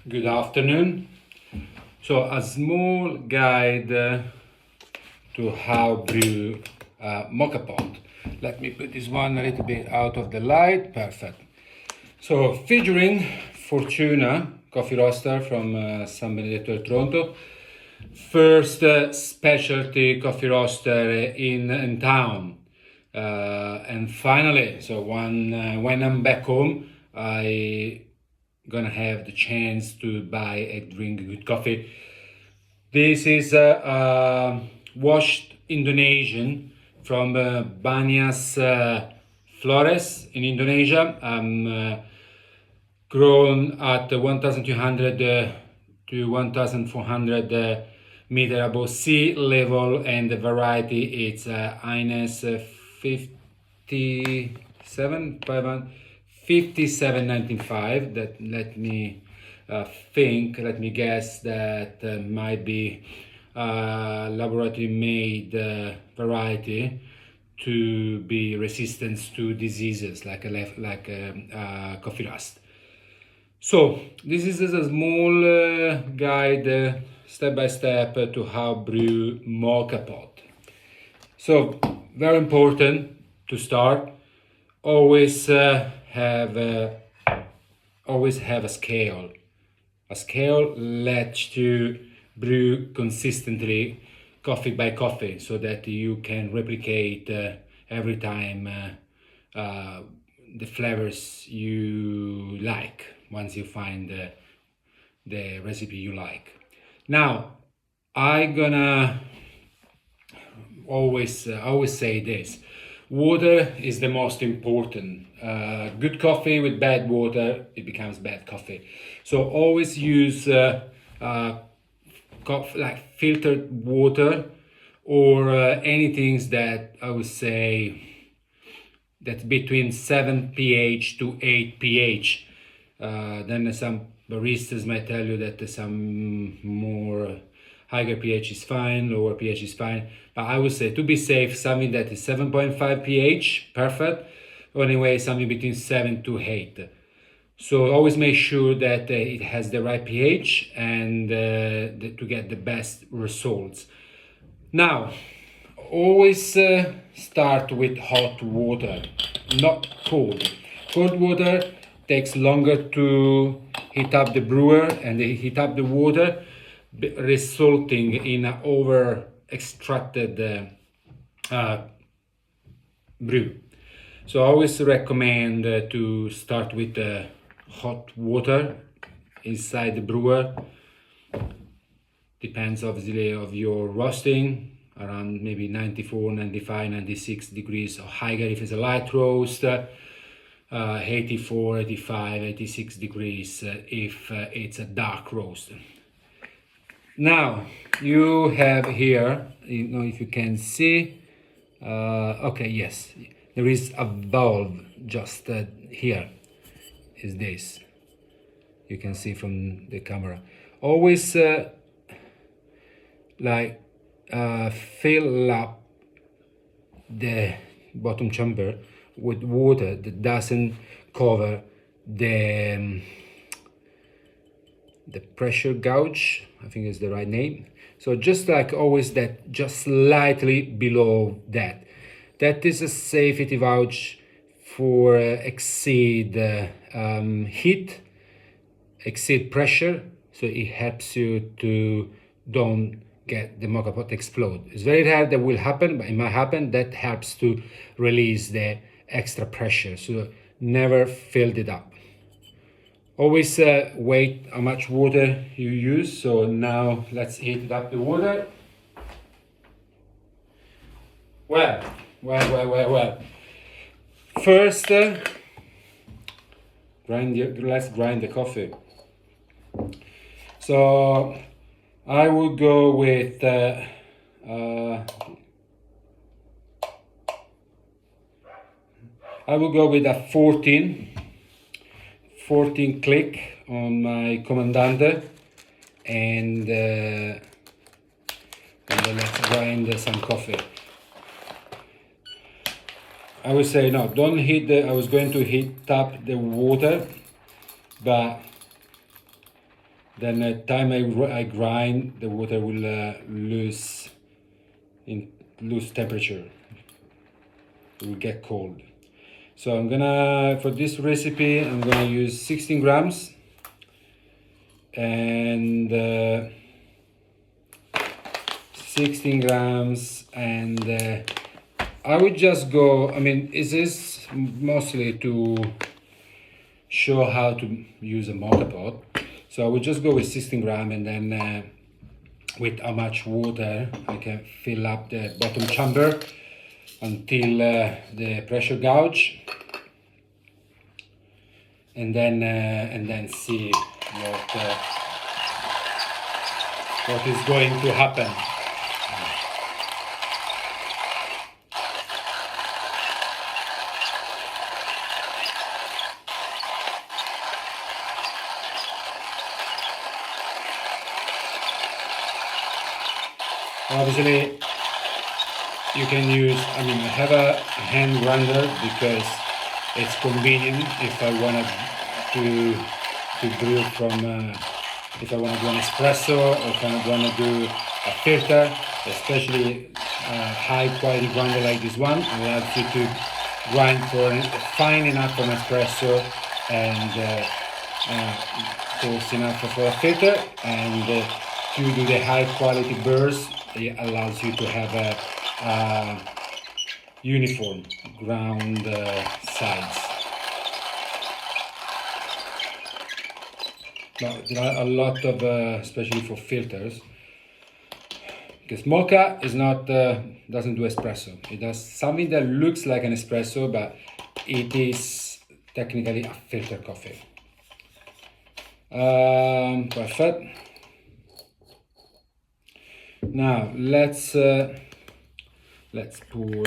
Good afternoon. So a small guide to how brew mocha pot. Let me put this one a little bit out of the light. Perfect. So featuring Fortuna coffee roaster from San Benedetto del Tronto. First specialty coffee roaster in town. And finally, so when I'm back home, I gonna have the chance to buy and drink good coffee. This is washed Indonesian from Banyas Flores in Indonesia. Grown at 1,200 to 1,400 meter above sea level, and the variety it's Ines 57 500 5795. That let me let me guess that might be laboratory made variety to be resistant to diseases like coffee rust. So this is a small guide step by step to how brew mocha pot. So very important to start. Always have a scale. A scale lets you brew consistently, coffee by coffee, so that you can replicate every time the flavors you like once you find the recipe you like. Now, I gonna always say this: water is the most important. Good coffee with bad water, it becomes bad coffee. So always use like filtered water, or anything that I would say that's between 7 pH to 8 pH. Then some baristas might tell you that some more higher pH is fine, lower pH is fine. But I would say, to be safe, something that is 7.5 pH, perfect. Anyway, something between 7 to 8. So always make sure that it has the right pH and to get the best results. Now, always start with hot water, not cold. Cold water takes longer to heat up the brewer and heat up the water, resulting in an over extracted brew. So I always recommend to start with hot water inside the brewer. Depends obviously of your roasting, around maybe 94, 95, 96 degrees or higher if it's a light roast, 84, 85, 86 degrees if it's a dark roast. Now you have here, you know, if you can see, okay, yes, there is a valve just here is this, you can see from the camera. Always fill up the bottom chamber with water that doesn't cover the pressure gauge, I think is the right name. So just like always, that just slightly below that. That is a safety valve for exceed heat, exceed pressure, so it helps you to don't get the mocha pot explode. It's very rare that will happen, but it might happen. That helps to release the extra pressure, so never fill it up. Always wait how much water you use. So now let's heat up the water. Well. First, let's grind the coffee. So I will go with I will go with a 14 click on my comandante, and then let's grind some coffee. I would say no, don't heat I was going to heat up the water, but Then the time I grind, the water will lose temperature. It will get cold. So I'm gonna, for this recipe, I'm gonna use 16 grams and 16 grams, and I would just go, I mean, this is mostly to show how to use a mortar pot. So I would just go with 16 grams, and then with how much water I can fill up the bottom chamber until the pressure gauge, and then see what is going to happen. Obviously, you can use, I mean, I have a hand grinder because it's convenient if I want to brew from, if I want to do an espresso, or if I want to do a filter, especially a high quality grinder like this one, allows you to grind for fine enough for an espresso and coarse enough for a filter, and to do the high quality bursts. It allows you to have a uniform ground sides. Now, there are a lot of, especially for filters, because mocha is not doesn't do espresso. It does something that looks like an espresso, but it is technically a filter coffee. Perfect. Now let's pour.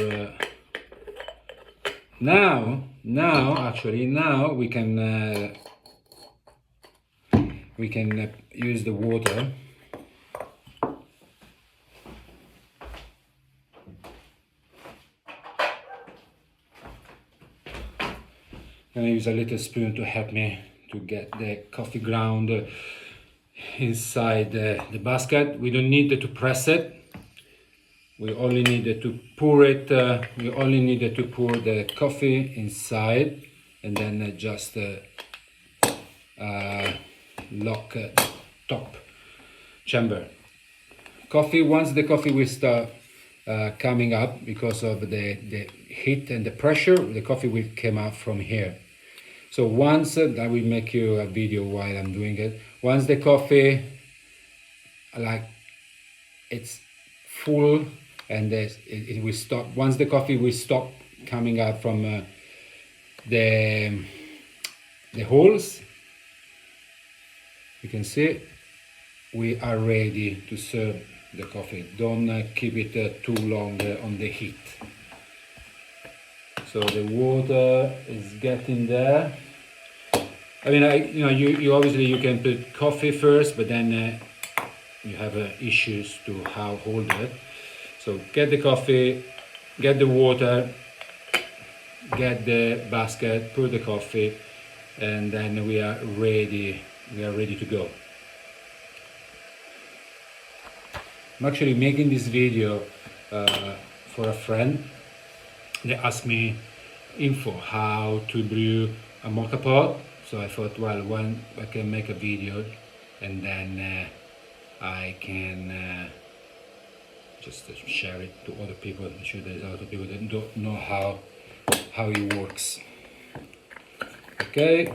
Now we can use the water. I'm gonna use a little spoon to help me to get the coffee ground inside the basket. We don't need to press it. We only needed to pour it. We only needed to pour the coffee inside, and then just lock top chamber. Once the coffee will start coming up because of the heat and the pressure, the coffee will come out from here. So once, I will make you a video while I'm doing it. Once the coffee, like, it's full, and it will stop. Once the coffee will stop coming out from the holes, you can see we are ready to serve the coffee. Don't keep it too long on the heat. So the water is getting there. I mean, you obviously you can put coffee first, but then you have issues to how hold it. So get the coffee, get the water, get the basket, pour the coffee, and then we are ready. We are ready to go. I'm actually making this video for a friend. They asked me info how to brew a mocha pot, so I thought, well, one I can make a video, and then I can just share it to other people. I'm sure there's other people that don't know how it works. Okay.